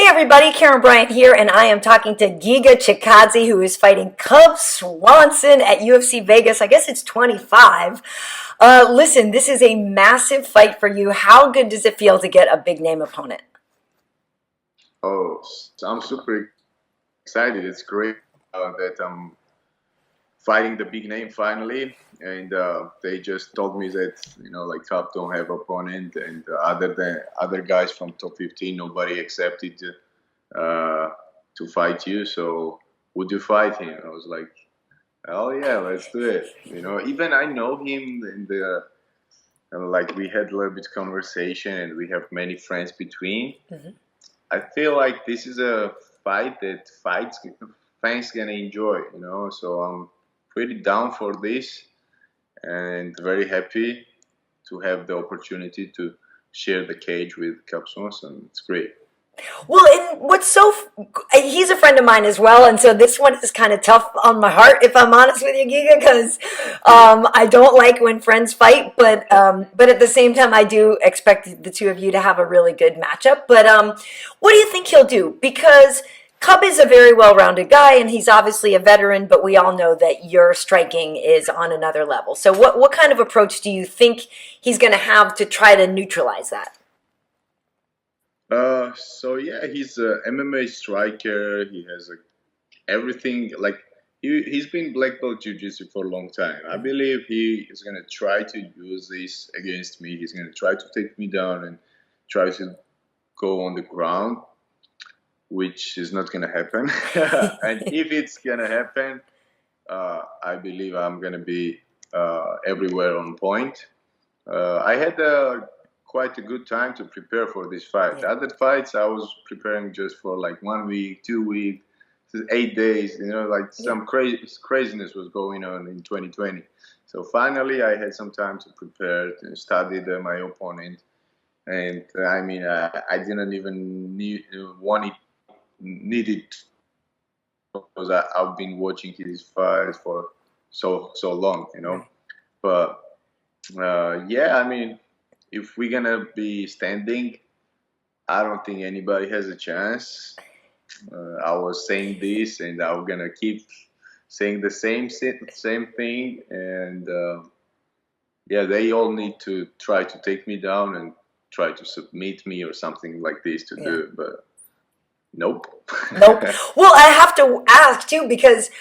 Hey everybody, Karyn Bryant here, and I am talking to Giga Chikadze, who is fighting Cub Swanson at UFC Vegas. I guess it's 25. Listen, this is a massive fight for you. How good does it feel to get a big name opponent? Oh, I'm super excited. It's great that I'm fighting the big name finally. And they just told me that, like Cup don't have opponent. And other than other guys from top 15, nobody accepted uh, to fight you. So would you fight him? I was like, oh yeah, let's do it. Even I know him in the, like we had a little bit conversation and we have many friends between. I feel like this is a fight that fans gonna enjoy. So I'm pretty down for this and very happy to have the opportunity to share the cage with Cub Swanson. It's great. Well, and he's a friend of mine as well, and so this one is kind of tough on my heart, if I'm honest with you, Giga, because I don't like when friends fight, but at the same time, I do expect the two of you to have a really good matchup. But what do you think he'll do? Because Cub is a very well-rounded guy, and he's obviously a veteran, but we all know that your striking is on another level. So what kind of approach do you think he's going to have to try to neutralize that? So yeah, he's a MMA striker. He has everything. Like he's been black belt jiu-jitsu for a long time. I believe he is gonna try to use this against me. He's gonna try to take me down and try to go on the ground, which is not gonna happen. And if it's gonna happen, I believe I'm gonna be everywhere on point. I had quite a good time to prepare for this fight. The other fights, I was preparing just for like 1 week, 2 weeks, 8 days. Like some craziness was going on in 2020. So finally, I had some time to prepare and studied my opponent. And I mean, I didn't even need it because I've been watching his fights for so long. But yeah, I mean, if we're gonna be standing, I don't think anybody has a chance. I was saying this, and I'm gonna keep saying the same thing. And yeah, they all need to try to take me down and try to submit me or something like this to do, but nope. Nope. Well, I have to ask too because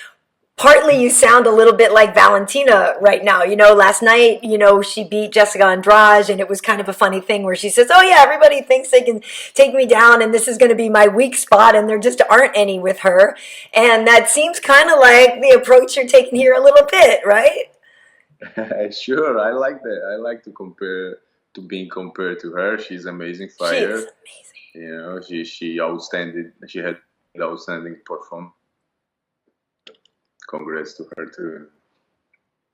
partly you sound a little bit like Valentina right now. Last night, she beat Jessica Andrade, and it was kind of a funny thing where she says, oh yeah, everybody thinks they can take me down and this is going to be my weak spot, and there just aren't any with her. And that seems kind of like the approach you're taking here a little bit, right? Sure, I like that. I like to being compared to her. She's an amazing fighter. She's amazing. She outstanding. She had outstanding performance. Congrats to her too.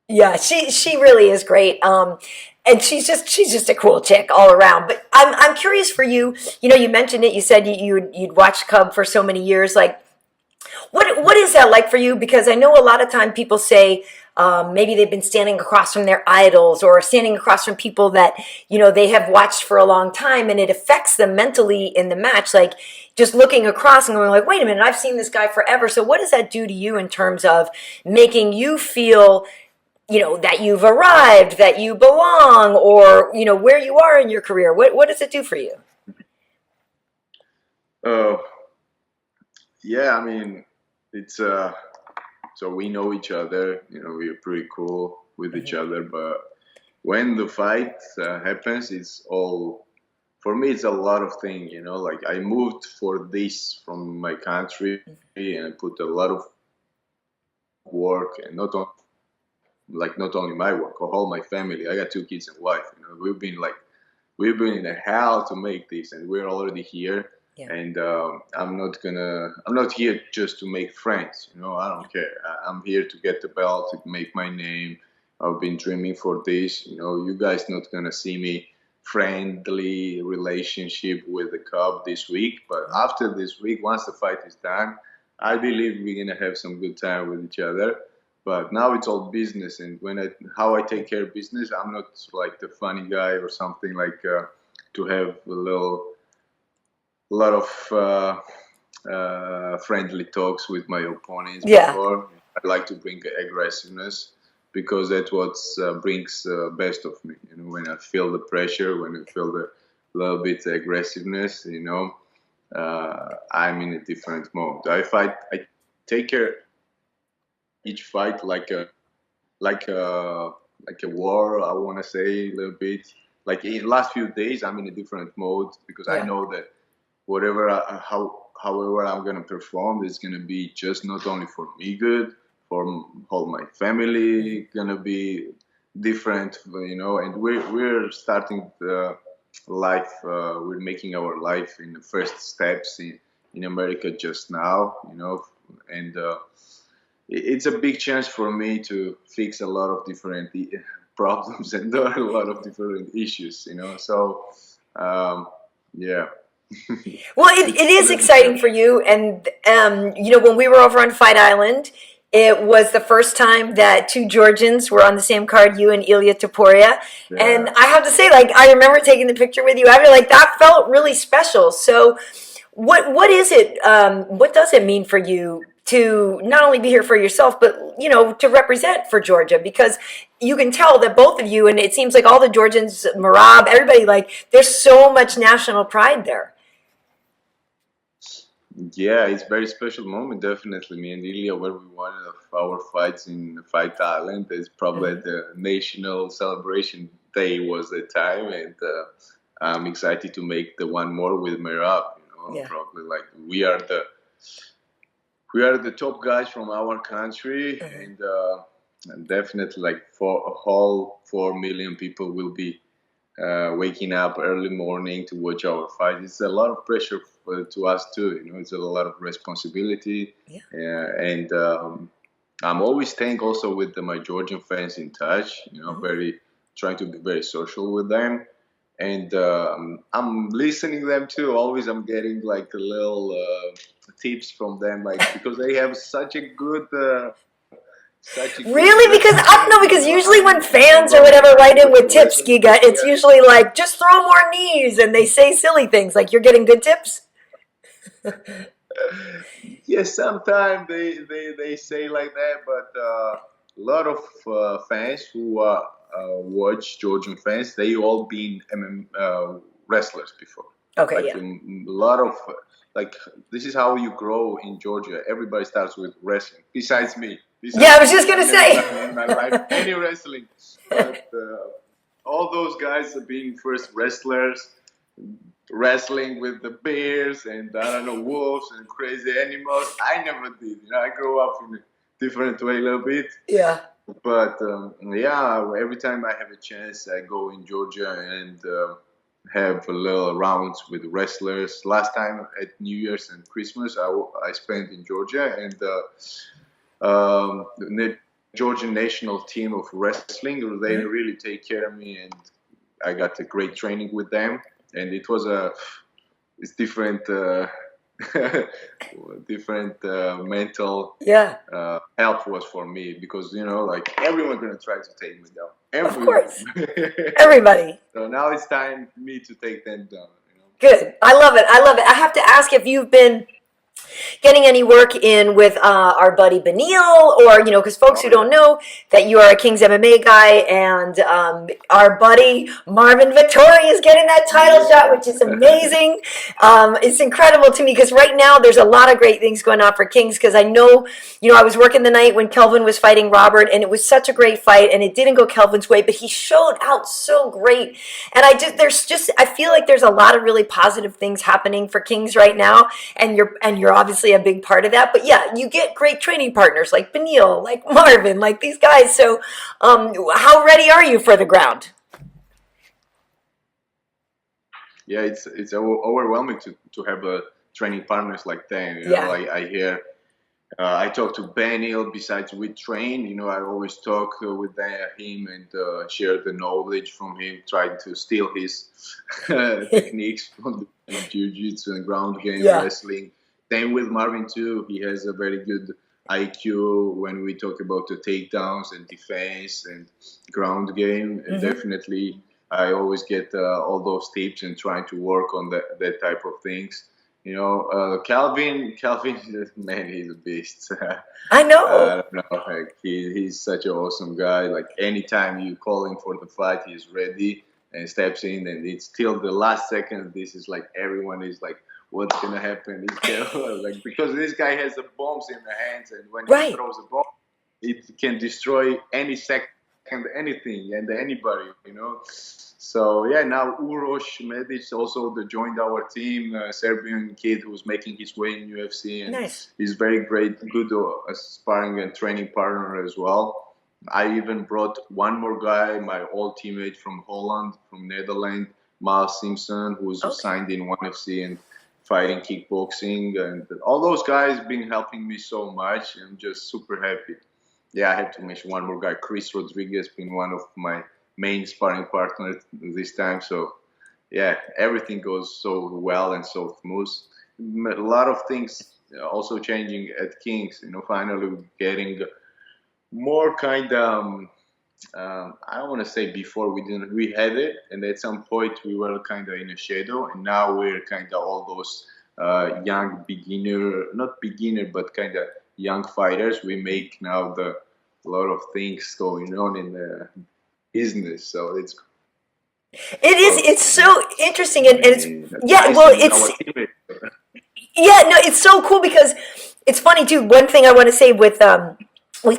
Yeah, she really is great. And she's just a cool chick all around. But I'm curious for you. You mentioned it. You said you'd watched Cub for so many years. Like, what is that like for you? Because I know a lot of time people say maybe they've been standing across from their idols or standing across from people that they have watched for a long time, and it affects them mentally in the match. Like just looking across and going like, wait a minute, I've seen this guy forever. So what does that do to you in terms of making you feel that you've arrived, that you belong, or where you are in your career? What does it do for you? Oh, yeah. I mean, it's so we know each other. We're pretty cool with each other. But when the fight happens, it's all for me. It's a lot of things. Like I moved for this from my country, and I put a lot of work, and not only my work, or all my family. I got 2 kids and wife. We've been in a hell to make this, and we're already here. Yeah. And I'm not here just to make friends. I don't care. I'm here to get the belt, to make my name. I've been dreaming for this. You guys not gonna see me friendly relationship with the Cub this week, but after this week, once the fight is done, I believe we're gonna have some good time with each other. But now it's all business, and how I take care of business, I'm not like the funny guy or something like to have a little lot of friendly talks with my opponents Yeah. before. I like to bring aggressiveness because that's what brings best of me. You know, when I feel the pressure, when I feel the little bit aggressiveness, you know, I'm in a different mode. I take care each fight like a like a war. I want to say a little bit. Like in the last few days, I'm in a different mode because I Yeah. know that however I'm gonna perform, it's gonna be just not only for me good, for all my family gonna be different, you know. And we're starting the life. We're making our life in the first steps in America just now, you know, and it's a big chance for me to fix a lot of different problems and a lot of different issues, you know. So yeah. Well, it It's is gonna be exciting for you. And, you know, when we were over on Fight Island, it was the first time that two Georgians were on the same card, you and Ilya Taporia. And yeah. I have to say, like, I remember taking the picture with you. I feel like that felt really special. So, what is it? What does it mean for you to not only be here for yourself, but you know, to represent for Georgia? Because you can tell that both of you, and it seems like all the Georgians, Marab, everybody, like, there's so much national pride there. Yeah, it's very special moment, definitely. Me and Ilya were one of our fights in Fight Island. It's probably Mhm. the national celebration day was the time, and I'm excited to make the one more with Mirab. You know, Yeah. probably like we are the top guys from our country, Mhm. and definitely like for a whole 4 million people will be waking up early morning to watch our fight. It's a lot of pressure to us too. You know, it's a lot of responsibility, Yeah. and I'm always staying also with my Georgian fans in touch. You know, Mhm. very trying to be very social with them, and I'm listening them too. Always, I'm getting like a little tips from them, like because they have such a good Really? Because I don't wrestling. know. You Because know, usually when all fans or those whatever write in good with tips, wrestlers Giga, that we it's have. usually like just throw more knees, and they say silly things. Like you're getting good tips. Yes, sometimes they say like that, but a lot of fans who watch Georgian fans, they all been wrestlers before. Okay. Like Yeah. a lot of like this is how you grow in Georgia. Everybody starts with wrestling. Yeah. I Besides was me, just I gonna never say. done in my life any wrestling, but all those guys are being first wrestlers wrestling with the bears and I don't know wolves and crazy animals. I never did. You know, I grew up in a different way a little bit. Yeah. But yeah, every time I have a chance, I go in Georgia and have a little rounds with wrestlers. Last time at New Year's and Christmas, I spent in Georgia and the Georgian national team of wrestling. They Mhm. really take care of me and I got a great training with them. And it was it's different different mental Yeah. help was for me because you know like everyone gonna try to take me down, Of everyone. course. Everybody. So now it's time for me to take them down, you know. Good. I love it. I love it. I have to ask if you've been getting any work in with our buddy Benil, or you know, because folks Oh who yeah. don't know that you are a King's MMA guy, and our buddy Marvin Vettori is getting that title shot, which is amazing. It's incredible to me because right now there's a lot of great things going on for Kings. Because I know, you know, I was working the night when Kelvin was fighting Robert, and it was such a great fight, and it didn't go Kelvin's way, but he showed out so great. And I feel like there's a lot of really positive things happening for Kings right now, and you're obviously a big part of that. But yeah, you get great training partners like Benil, like Marvin, like these guys. So, how ready are you for the ground? Yeah, it's overwhelming to have training partners like them. You know, Yeah. I hear I talk to Benil. Besides we train, you know, I always talk with him and share the knowledge from him, try to steal his techniques from the jiu-jitsu and ground game Yeah. wrestling. Same with Marvin too. He has a very good IQ when we talk about the takedowns and defense and ground game. And Hmm. definitely, I always get all those tips and trying to work on that type of things. Kelvin, man, he's a beast. I I know. don't know, like he's such an awesome guy. Like anytime you call him for the fight, he's ready and steps in, and it's till the last second. This is like everyone is like, what's gonna happen? He's gonna like because this guy has the bombs in the hands, and when he Right. throws a bomb, it can destroy any second anything and anybody. So yeah, now Uroš Medic also joined our team, a Serbian kid who's making his way in UFC, and Nice. he's very great, good sparring and training partner as well. I even brought one more guy, my old teammate from Holland, from Netherlands, Miles Simpson, who's Okay. signed in ONE FC and fighting kickboxing, and all those guys been helping me so much. I'm just super happy. Yeah, I have to mention one more guy, Chris Rodriguez, been one of my main sparring partners this time. So yeah, everything goes so well and so smooth. A lot of things also changing at Kings. Finally getting more kind of. I don't want to say before we had it, and at some point we were kind of in a shadow, and now we're kind of all those young beginner, not beginner, but kind of young fighters. We make now a lot of things going on in the business, so it's It is. growth. It's so interesting, and it's yeah. Well, Tyson is our it's teammate. yeah. No, it's so cool because it's funny too. One thing I want to say with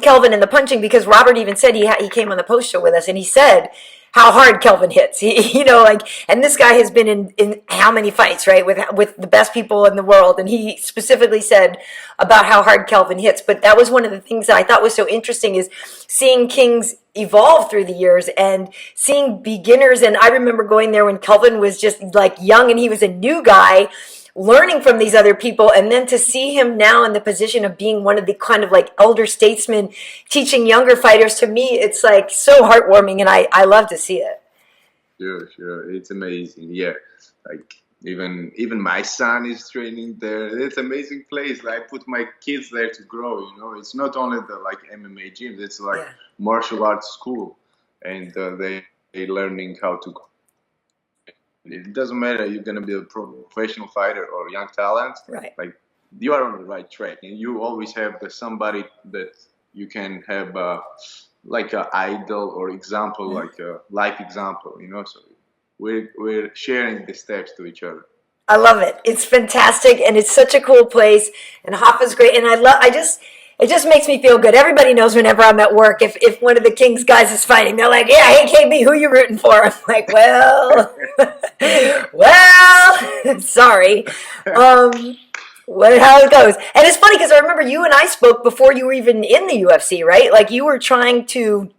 Kelvin and the punching, because Robert even said he came on the post show with us, and he said how hard Kelvin hits. Like, and this guy has been in how many fights, right, with the best people in the world, and he specifically said about how hard Kelvin hits. But that was one of the things that I thought was so interesting is seeing Kings evolve through the years and seeing beginners. And I remember going there when Kelvin was just like young and he was a new guy learning from these other people, and then to see him now in the position of being one of the kind of like elder statesmen teaching younger fighters, to me it's like so heartwarming, and I love to see it. Sure. It's amazing. Yeah, like even my son is training there. It's an amazing place. I put my kids there to grow. It's not only the like MMA gyms. It's like Yeah. martial arts school, and they learning how to. It doesn't matter you're gonna be a professional fighter or young talent. Right. Like you are on the right track, and you always have somebody that you can have like an idol or example, Mhm. like a life example. So we're sharing the steps to each other. I love it. It's fantastic, and it's such a cool place. And Hoffa's great, and it just makes me feel good. Everybody knows whenever I'm at work, if one of the Kings guys is fighting, they're like, "Yeah, hey KB, who you rooting for?" I'm like, "Well, well, sorry." Um, how it goes. And it's funny because I remember you and I spoke before you were even in the UFC, right? Like you were trying to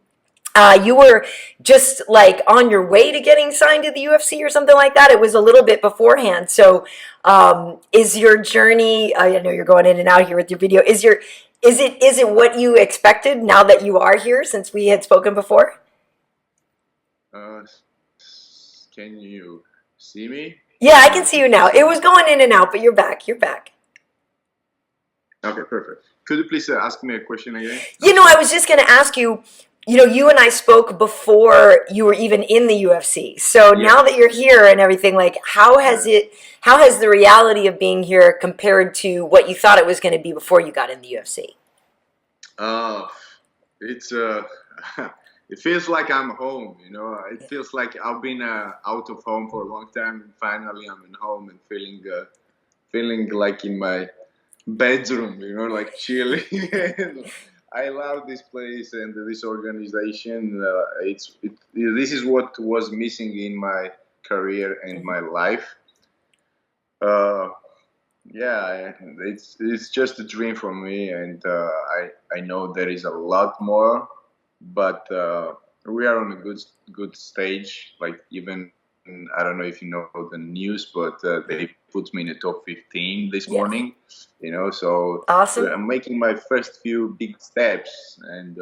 you were just like on your way to getting signed to the UFC or something like that. It was a little bit beforehand. So, is your journey? I know you're going in and out here with your video. Is it what you expected now that you are here? Since we had spoken before. uh, can you see me? Yeah, I I don't know can if see you you can now. see It me. was going in and out, but you're back. You're back. Okay, perfect. Could you please ask me a question again? I'm I sorry. was just going to ask you. You and I spoke before you were even in the UFC. So Yeah. now that you're here and everything, like, Yeah. how has the reality of being here compared to what you thought it was going to be before you got in the UFC? Uh, it's it feels like I'm home. It feels like I've been out of home for a long time, and finally I'm in home and feeling like in my bedroom. Like chilling. I love this place and this organization. This is what was missing in my career and Mhm. my life. Uh, yeah, it's just a dream for me, and I know there is a lot more, but we are on a good stage. Like even I don't know if you know the news, but they put me in the top 15 this Yes. morning. So Awesome. I'm making my first few big steps, and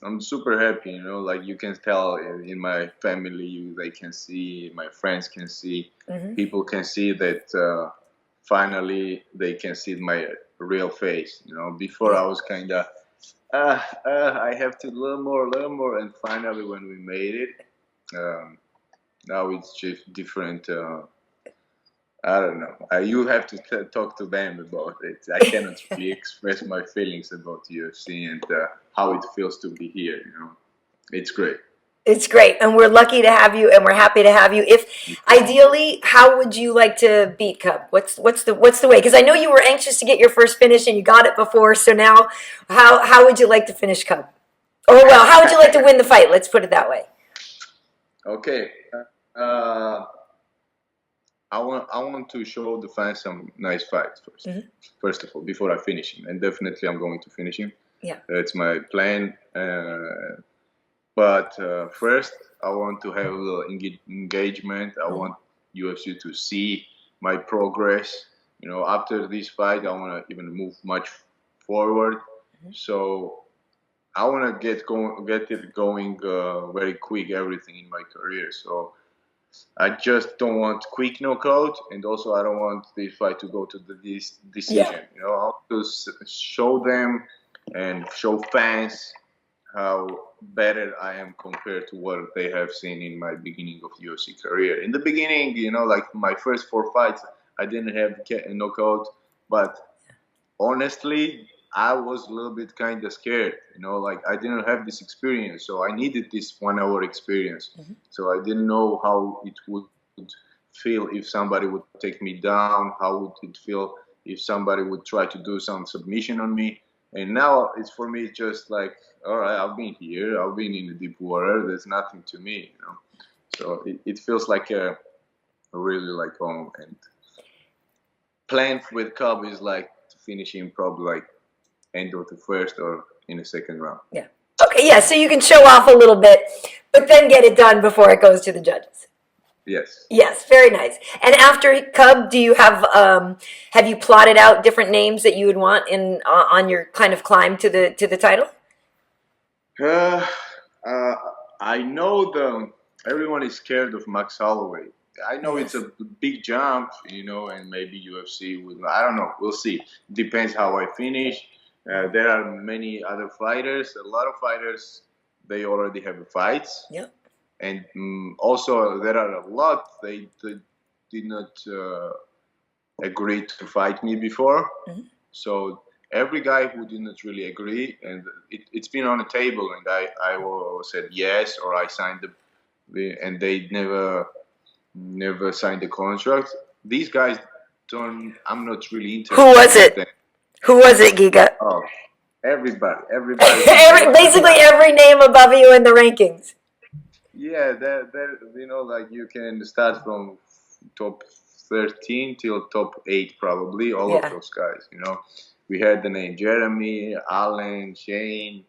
I'm super happy. Like you can tell in my family, they can see, my friends can see, Hmm. people can see that finally they can see my real face. Before I Yeah. was kind of, I have to learn more, and finally when we made it, um, now it's just different. I don't know. You have to talk to them about it. I cannot really express my feelings about UFC and how it feels to be here. It's great. It's great, and we're lucky to have you, and we're happy to have you. If ideally, how would you like to beat Cub? What's the way? Because I know you were anxious to get your first finish, and you got it before. So now, how would you like to finish Cub? Or well, how would you like to win the fight? Let's put it that way. Okay. Uh, I want to show the fans some nice fights first. Mm-hmm. First of all, before I finish him, and definitely I'm going to finish him. Yeah, That's my plan. But first, I want to have a little engagement. I want UFC to see my progress. After this fight, I want to even move much forward. Mm-hmm. So I want to get it going very quick. Everything in my career. So I just don't want quick knockout, and also I don't want this fight to go to the decision. Yeah. I want to show them and show fans how better I am compared to what they have seen in my beginning of UFC career. In the beginning, like my first 4 fights, I didn't have a knockout, but honestly, I was a little bit kind of scared. Like I didn't have this experience, so I needed this 1 hour experience. Mm-hmm. So I didn't know how it would feel if somebody would take me down, how would it feel if somebody would try to do some submission on me. And now it's for me just like, all right, I've been here, I've been in the deep water, there's nothing to me, So it feels like a really like home. And plan with Cub is like to finish him probably like end of the first or in the second round. Yeah. Okay, yeah, so you can show off a little bit, but then get it done before it goes to the judges. Yes. Yes, very nice. And after Cub, do you have you plotted out different names that you would want in on your kind of climb to the title? I know everyone is scared of Max Holloway. I know it's a big jump, and maybe UFC will. I don't know. We'll see. Depends how I finish. There are many other fighters. A lot of fighters, they already have fights. Yeah. And also, there are a lot they did not agree to fight me before. Mm-hmm. So every guy who did not really agree, and it's been on the table, and I said yes, or I signed and they never signed the contract. These guys I'm not really interested. Who was it? Who was it, Giga? Oh, everybody. Basically every name above you in the rankings. Yeah, like you can start from top 13 till top 8 probably, all of those guys, We heard the name Jeremy, Allen, Shane,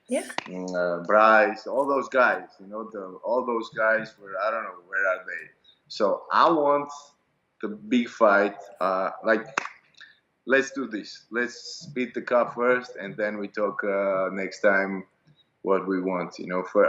Bryce, all those guys, all those guys were, I don't know, where are they? So I want the big fight, let's do this. Let's beat the Cup first, and then we talk next time what we want.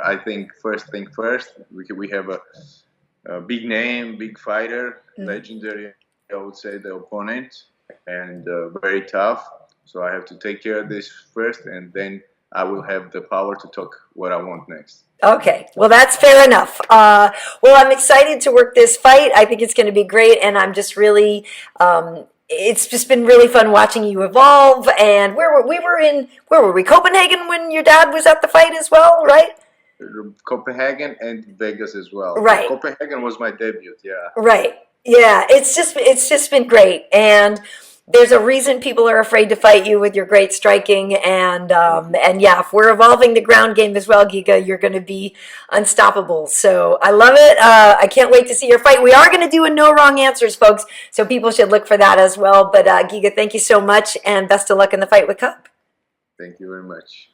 I think first thing first, we have a big name, big fighter, legendary, I would say, the opponent, and very tough. So I have to take care of this first, and then I will have the power to talk what I want next. Okay, well, that's fair enough. Well, I'm excited to work this fight. I think it's going to be great, and I'm just really it's just been really fun watching you evolve. And where were we? Copenhagen when your dad was at the fight as well, right? Copenhagen and Vegas as well. Right. Copenhagen was my debut. Yeah. Right. Yeah. It's just been great. And there's a reason people are afraid to fight you with your great striking, and yeah, if we're evolving the ground game as well, Giga, you're going to be unstoppable. So I love it. I can't wait to see your fight. We are going to do a no wrong answers, folks, so people should look for that as well. But Giga, thank you so much, and best of luck in the fight with Cub. Thank you very much.